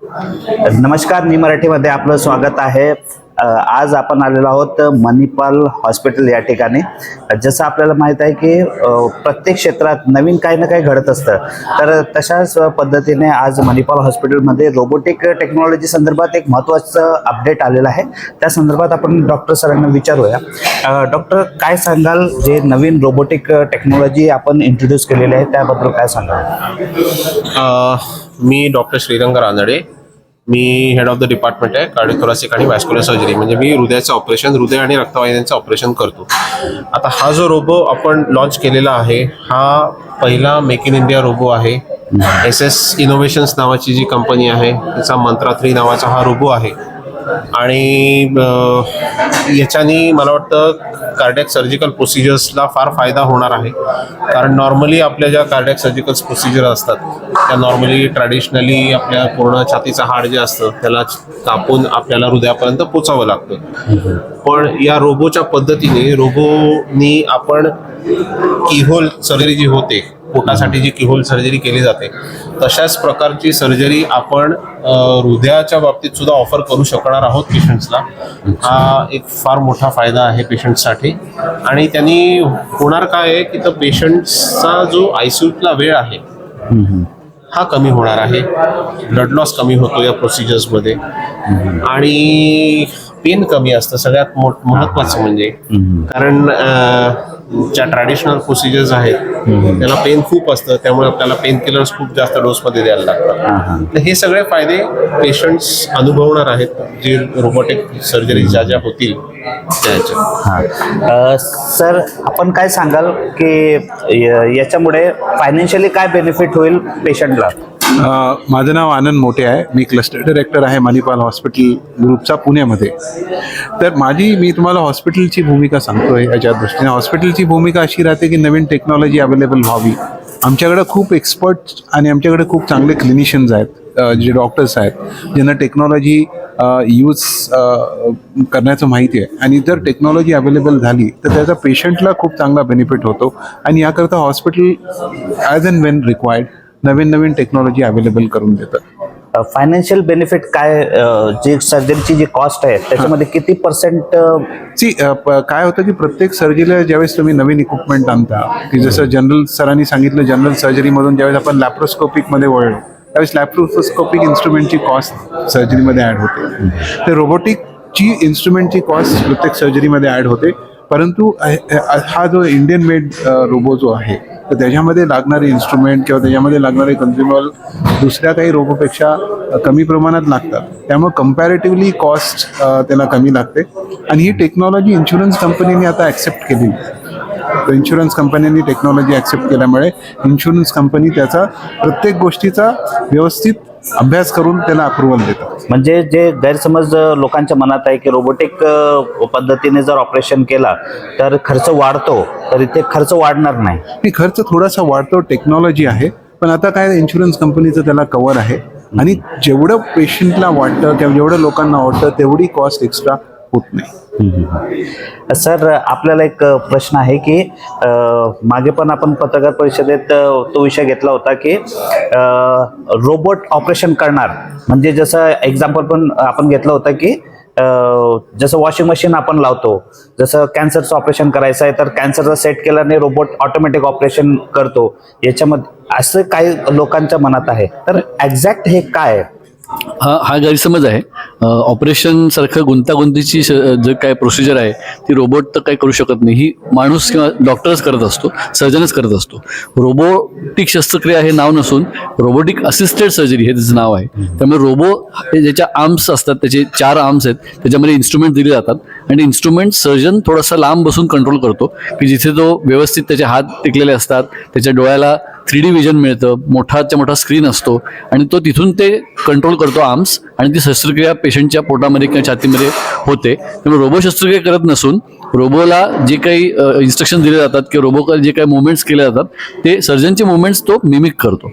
नमस्कार, मी मराठीमध्ये आपलं स्वागत आहे। आज आपण आलेलो आहोत मणिपाल हॉस्पिटल या ठिकाणी। जसं आपल्याला माहित आहे की प्रत्येक क्षेत्रात नवीन काही ना काही घडत असतं, तर तशाच पद्धतीने आज मणिपाल हॉस्पिटलमध्ये रोबोटिक टेक्नॉलॉजी संदर्भात एक महत्त्वाचं अपडेट आलेलं आहे। त्या संदर्भात आपण डॉक्टर सरांना विचारूया। डॉक्टर, काय सांगाल, जे नवीन रोबोटिक टेक्नॉलॉजी आपण इंट्रोड्यूस केलेली आहे त्याबद्दल काय सांगाल? मी डॉक्टर श्रीरंग रानडे, मी हेड ऑफ द डिपार्टमेंट आहे कार्डिओथोरॅसिक आणि वॅस्क्युलर सर्जरी। म्हणजे मी हृदयाचं ऑपरेशन, हृदय आणि रक्तवाहिन्यांचं ऑपरेशन करतो। आता हा जो रोबो आपण लॉन्च केलेला आहे हा पहिला मेक इन इंडिया रोबो आहे। SS इनोव्हेशन्स नावाची जी कंपनी आहे तिचा मंत्रा 3 नावाचा हा रोबो आहे आणि याच्यानी मला वाटतं कार्डियक सर्जिकल प्रोसिजर्सला फार फायदा होणार आहे। कारण नॉर्मली आपल्या ज्या कार्डियक सर्जिकल प्रोसिजर असतात त्या नॉर्मली ट्रॅडिशनली आपल्या पूर्ण छातीचं हाड जे असतं त्याला कापून आपल्याला हृदयापर्यंत पोचावं लागतं। पण या रोबोच्या पद्धतीने रोबोनी आपण कीहोल सर्जरी जी होते, पोटासाठी जी कीहोल सर्जरी केली जाते तशाच प्रकारची सर्जरी आपण हृदयाच्या बाबतीत सुद्धा ऑफर करू शकणार आहोत पेशंट्सला। हा एक फार मोठा फायदा आहे पेशंट्ससाठी। आणि त्यांनी होणार काय आहे की तर पेशंट्सचा जो ICUतला वेळ आहे हा कमी होणार आहे, ब्लड लॉस कमी होतो या प्रोसिजर्समध्ये आणि पेन कमी असतं सगळ्यात महत्त्वाचं म्हणजे। कारण ज्या ट्रॅडिशनल प्रोसिजर्स आहेत त्याला पेन खूप असतं, त्यामुळे आपल्याला पेन किलर्स खूप जास्त डोसमध्ये द्यायला लागतात। तर हे सगळे फायदे पेशंट्स अनुभवणार आहेत जे रोबोटिक सर्जरी ज्या होतील त्याच्या। सर, आपण काय सांगाल की याच्यामुळे फायनान्शियली काय बेनिफिट होईल पेशंटला? माझं नाव आनंद मोटे आहे, मी क्लस्टर डायरेक्टर आहे मणिपाल हॉस्पिटल ग्रुपचा पुण्यामध्ये। तर मी तुम्हाला हॉस्पिटलची भूमिका सांगतोय। याच्या दृष्टीने हॉस्पिटलची भूमिका अशी राहते की नवीन टेक्नॉलॉजी अवेलेबल व्हावी। आमच्याकडे खूप एक्सपर्ट्स आणि आमच्याकडे खूप चांगले क्लिनिशियन्स आहेत, जे डॉक्टर्स आहेत ज्यांना टेक्नॉलॉजी यूज करण्याचं माहिती आहे। आणि जर टेक्नॉलॉजी अवेलेबल झाली तर त्याचा पेशंटला खूप चांगला बेनिफिट होतो आणि याकरता hospital as and Wien required Naveen technology available करून देतात। फायनान्शियल बेनिफिट काय, जी सर्जरीची जी कॉस्ट आहे त्याच्यामध्ये किती %? काय होतं की प्रत्येक सर्जरीला ज्यावेळेस तुम्ही नवीन इक्विपमेंट आणता, की जसं जनरल सरांनी सांगितलं, जनरल सर्जरीमधून ज्यावेळेस आपण लॅप्रोस्कोपिकमध्ये वळलो त्यावेळेस लॅप्रोस्कोपिक इन्स्ट्रुमेंटची कॉस्ट सर्जरीमध्ये ॲड होते। तर रोबोटिकची इन्स्ट्रुमेंटची कॉस्ट प्रत्येक सर्जरीमध्ये ॲड होते। परंतु हा जो इंडियन मेड रोबो जो आहे तर त्याच्यामध्ये लागणारे इन्स्ट्रुमेंट किंवा त्याच्यामध्ये लागणारे कन्झ्युमर दुसऱ्या काही रोबोपेक्षा कमी प्रमाणात लागतात, त्यामुळे कम्पॅरेटिव्हली कॉस्ट त्याला कमी लागते। आणि ही टेक्नॉलॉजी इन्शुरन्स कंपनीने आता ॲक्सेप्ट केली। तर इन्शुरन्स कंपन्यांनी टेक्नॉलॉजी ॲक्सेप्ट केल्यामुळे इन्शुरन्स कंपनी त्याचा प्रत्येक गोष्टीचा व्यवस्थित अभ्यास करून त्याला अप्रुव्हल देतात। म्हणजे जे गैरसमज लोकांच्या मनात आहे की रोबोटिक पद्धतीने जर ऑपरेशन केला तर खर्च वाढतो, तर इथे खर्च वाढणार नाही। खर्च थोडासा वाढतो, टेक्नॉलॉजी आहे, पण आता काय इन्शुरन्स कंपनीचं त्याला कव्हर आहे आणि जेवढं पेशंटला वाटतं किंवा जेवढं लोकांना वाटतं तेवढी कॉस्ट एक्स्ट्रा होत नाही। सर, आपल्याला एक प्रश्न आहे की मागे पण आपण पत्रकार परिषदेत तो विषय घेतला होता की रोबोट ऑपरेशन करणार, म्हणजे जसं एक्झाम्पल पण आपण घेतलं होतं की जसं वॉशिंग मशीन आपण लावतो, जसं कॅन्सरचं ऑपरेशन करायचं आहे तर कॅन्सरचा सेट केल्याने रोबोट ऑटोमॅटिक ऑपरेशन करतो। याच्यामध्ये असं काही लोकांच्या मनात आहे, तर एक्झॅक्ट हे काय? हा गैरसमज आहे। ऑपरेशन सारखं गुंतागुंतीची जे काय प्रोसिजर आहे ती रोबोट तर काही करू शकत नाही, ही माणूस किंवा डॉक्टरच करत असतो, सर्जनच करत असतो। रोबोटिक शस्त्रक्रिया हे नाव नसून रोबोटिक असिस्टेड सर्जरी हे त्याचं नाव आहे। त्यामुळे रोबो हे ज्याच्या आर्म्स असतात, त्याचे 4 आर्म्स आहेत, त्याच्यामध्ये इन्स्ट्रुमेंट दिले जातात आणि इन्स्ट्रुमेंट सर्जन थोडासा लांब बसून कंट्रोल करतो की जिथे तो व्यवस्थित त्याचे हात टिकलेले असतात, त्याच्या डोळ्याला 3D विजन मिळतं, मोठा स्क्रीन असतो आणि तो तिथून ते कंट्रोल करतो आर्म्स, आणि ती शस्त्रक्रिया पेशंटच्या पोटामध्ये किंवा छातीमध्ये होते। त्यामुळे रोबो शस्त्रक्रिया करत नसून रोबोला जे काही इन्स्ट्रक्शन दिले जातात किंवा रोबो जे काही मुवमेंट्स केले जातात ते सर्जनचे मुवमेंट्स तो मिमिक करतो,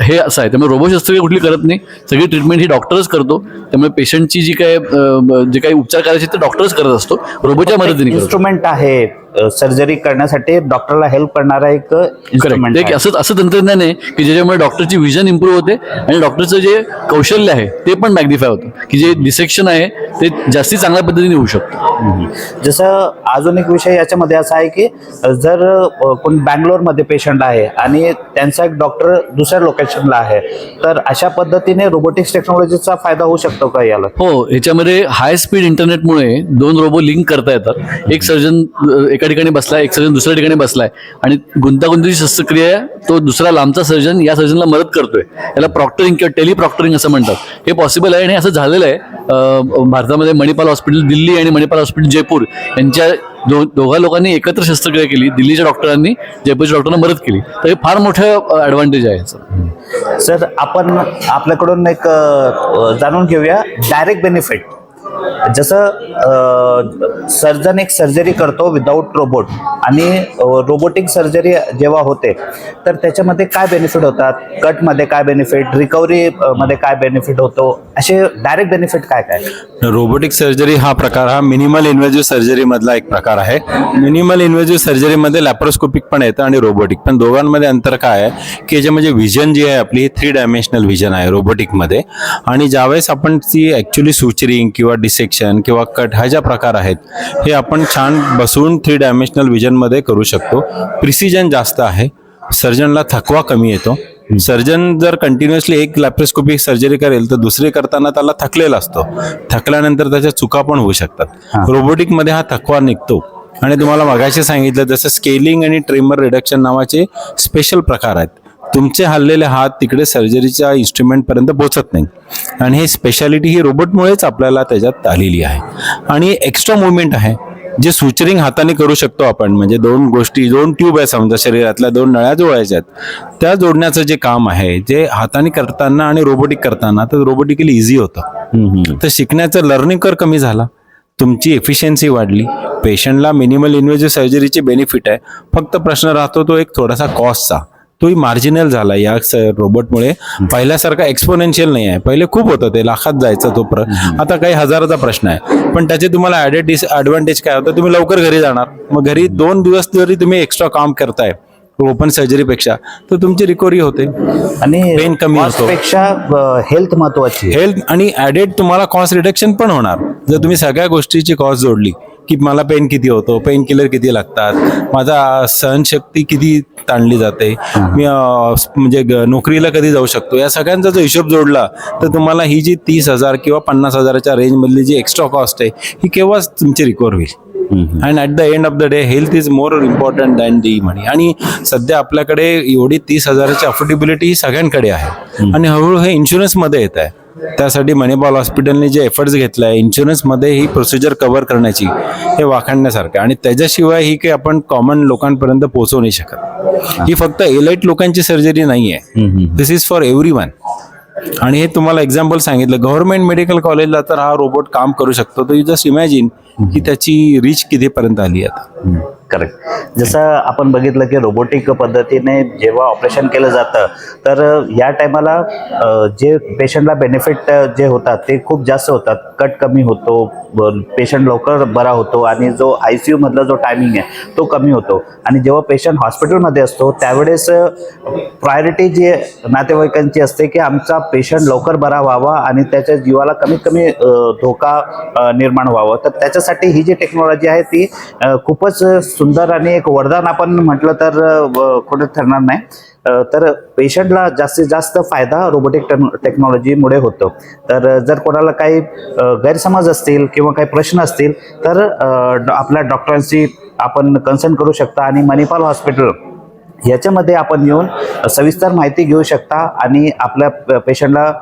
हे असं आहे। त्यामुळे रोबो शस्त्रक्रिया कुठली करत नाही, सगळी ट्रीटमेंट ही डॉक्टरच करतो। त्यामुळे पेशंटची जे काही उपचार करायचे ते डॉक्टरच करत असतो, रोबोच्या मदतीने। इन्स्ट्रुमेंट आहे सर्जरी करण्यासाठी डॉक्टरला हेल्प करणारा एक instrument करेक्ट. आहे. असं तंत्रज्ञान आहे की ज्याच्यामुळे डॉक्टरची विजन इम्प्रूव्ह होते आणि डॉक्टरचं जे कौशल्य आहे ते पण मॅग्निफाय होतं, की जे डिसेक्शन आहे ते जास्ती चांगल्या पद्धतीने होऊ शकतं. जसं अजून एक विषय याच्यामध्ये असा आहे की जर कोणी बँगलोरमध्ये पेशंट आहे आणि त्यांचा एक डॉक्टर दुसऱ्या लोकेशनला आहे, तर अशा पद्धतीने रोबोटिक्स टेक्नॉलॉजीचा फायदा होऊ शकतो का याला? हो, याच्यामध्ये हाय स्पीड इंटरनेटमुळे 2 रोबो लिंक करता येतात. एक सर्जन एका ठिकाणी बसलाय, एक सर्जन दुसऱ्या ठिकाणी बसलाय आणि गुंतागुंतीची शस्त्रक्रिया तो दुसरा लांबचा सर्जन या सर्जनला मदत करतोय. याला प्रॉक्टरिंग किंवा टेलिप्रॉक्टरिंग असं म्हणतात. हे पॉसिबल आहे आणि असं झालेलं आहे. भारतामध्ये मणिपाल हॉस्पिटल दिल्ली आणि मणिपाल हॉस्पिटल जयपूर यांच्या दोघा लोकांनी एकत्र शस्त्रक्रिया केली. दिल्लीच्या डॉक्टरांनी जयपूरच्या डॉक्टरांना मदत केली. तर हे फार मोठं ॲडव्हान्टेज आहे याचं. सर, आपण आपल्याकडून एक जाणून घेऊया डायरेक्ट बेनिफिट. जसं सर्जन एक सर्जरी करतो विदाऊट रोबोट आणि रोबोटिक सर्जरी जेव्हा होते तर त्याच्यामध्ये काय बेनिफिट होतात, कटमध्ये काय बेनिफिट, रिकव्हरी मध्ये काय बेनिफिट होतो, असे डायरेक्ट बेनिफिट काय काय? रोबोटिक सर्जरी हा प्रकार हा मिनिमल इन्व्हेजिव्ह सर्जरीमधला एक प्रकार आहे. मिनिमल इन्व्हेजिव्ह सर्जरीमध्ये लॅप्रोस्कोपिक पण येतं आणि रोबोटिक पण. दोघांमध्ये अंतर काय आहे की याच्यामध्ये व्हिजन जी आहे आपली 3 डायमेन्शनल व्हिजन आहे रोबोटिकमध्ये. आणि ज्यावेळेस आपण ती ॲक्च्युली सुचरिंग किंवा डिसेक्शन किंवा कट हा ज्या प्रकार आहेत हे आपण छान बसून 3 डायमेन्शनल व्हिजनमध्ये करू शकतो. प्रिसिजन जास्त आहे, सर्जनला थकवा कमी येतो. सर्जन जर कंटिन्युअसली एक लॅप्रोस्कोपिक सर्जरी करेल तर दुसरी करताना त्याला थकलेला असतो. थकल्यानंतर त्याच्या चुका पण होऊ शकतात. रोबोटिकमध्ये हा थकवा निघतो. आणि तुम्हाला मगाशी सांगितलं जसं स्केलिंग आणि ट्रेमर रिडक्शन नावाचे स्पेशल प्रकार आहेत. तुमचे हललेले हात तिकडे सर्जरीच्या इन्स्ट्रुमेंटपर्यंत पोहोचत नाही आणि ही स्पेशालिटी ही रोबोटमुळेच आपल्याला त्याच्यात आलेली आहे. आणि एक्स्ट्रा मुवमेंट आहे जे सुचरिंग हाताने करू शकतो आपण. म्हणजे 2 ट्यूब आहे समजा शरीरातल्या 2 नळ्या जोडायच्या आहेत, त्या जोडण्याचं जे काम आहे जे हाताने करताना आणि रोबोटिक करताना तर रोबोटिकली इझी होतं. तर शिकण्याचं लर्निंग कर कमी झाला, तुमची एफिशियन्सी वाढली, पेशंटला मिनिमल इन्व्हेजिव्ह सर्जरीचे बेनिफिट आहे. फक्त प्रश्न राहतो तो एक थोडासा कॉस्टचा, तोही मार्जिनल झाला या रोबोटमुळे. पहिल्यासारखा एक्सपोनेन्शियल नाही आहे. पहिले खूप होतं, ते लाखात जायचं तो आता काही हजाराचा प्रश्न आहे. पण त्याचे तुम्हाला ॲडेड ॲडव्हान्टेज काय होतं, तुम्ही लवकर घरी जाणार. मग घरी 2 दिवस जरी तुम्ही एक्स्ट्रा काम करताय ओपन सर्जरीपेक्षा तर तुमची रिकव्हरी होते आणि पेन कमी होतो. पेक्षा हेल्थ महत्वाची, हेल्थ आणि ॲडेड तुम्हाला कॉस्ट रिडक्शन पण होणार. जर तुम्ही सगळ्या गोष्टीची कॉस्ट जोडली की मला पेन किती होतो, पेन किलर किती लागतात, माझा सहनशक्ती किती ताणली जाते, मी म्हणजे नोकरीला कधी जाऊ शकतो, या सगळ्यांचा जो हिशोब जोडला तर तुम्हाला ही जी 30,000 किंवा 50,000च्या रेंजमधली जी एक्स्ट्रा कॉस्ट आहे ही केव्हाच तुमची रिकवर होईल. And at the end of the day health is more important than the money. आणि सध्या आपल्याकडे एवढी 30,000ची अफोर्डेबिलिटी सगळ्यांकडे आहे आणि हळूहळू हे इन्शुरन्समध्ये येत आहे. त्यासाठी मणिपाल हॉस्पिटलने जे एफर्ट्स घेतले आहे इन्शुरन्समध्ये ही प्रोसिजर कव्हर करण्याची, हे वाखाणण्यासारखं. आणि त्याच्याशिवाय ही काही आपण कॉमन लोकांपर्यंत पोहोचवू नाही शकत. ही फक्त एलाइट लोकांची सर्जरी नाही आहे, दिस इज फॉर एव्हरीवन. आणि हे तुम्हाला एक्झाम्पल सांगितलं, गव्हर्नमेंट मेडिकल कॉलेजला तर हा रोबोट काम करू शकतो. तर यू जस्ट इमॅजिन की त्याची रीच कितीपर्यंत आली आता. करेक्ट. जसं आपण बघितलं की रोबोटिक पद्धतीने जेव्हा ऑपरेशन केलं जातं तर या टायमाला जे पेशंटला बेनिफिट जे होतात ते खूप जास्त होतात. कट कमी होतो, पेशंट लवकर बरा होतो आणि जो ICU मधला जो टायमिंग आहे तो कमी होतो. आणि जेव्हा पेशंट हॉस्पिटलमध्ये असतो त्यावेळेस प्रायोरिटी जी नातेवाईकांची असते की आमचा पेशंट लवकर बरा व्हावा आणि त्याच्या जीवाला कमीत कमी धोका निर्माण व्हावा. तर त्याच्यासाठी ही जी टेक्नॉलॉजी आहे ती खूपच सुंदर आणि एक वरदान आपण म्हटलं तर खोटं ठरणार नाही. तर पेशंटला जास्तीत जास्त फायदा रोबोटिक टेक्नॉलॉजीमुळे होतो. तर जर कोणाला काही गैरसमज असतील किंवा काही प्रश्न असतील तर आपल्या डॉक्टरांशी आपण कन्सल्ट करू शकता आणि मणिपाल हॉस्पिटल याच्यामध्ये आपण येऊन सविस्तर माहिती घेऊ शकता आणि आपल्या पेशंटला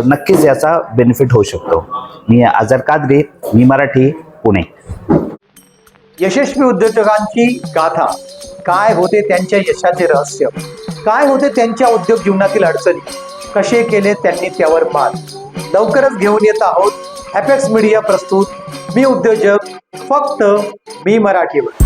नक्कीच याचा बेनिफिट होऊ शकतो. मी आझर कादरी, मी मराठी, पुणे. यशस्वी उद्योजकांची गाथा, काय होते त्यांच्या यशाचे रहस्य, काय होते त्यांच्या उद्योग जीवनातील अडचणी, कसे केले त्यांनी त्यावर मात, लवकरच घेऊन येत आहोत हॅपेक्स मीडिया प्रस्तुत मी उद्योजक, फक्त मी मराठीवर.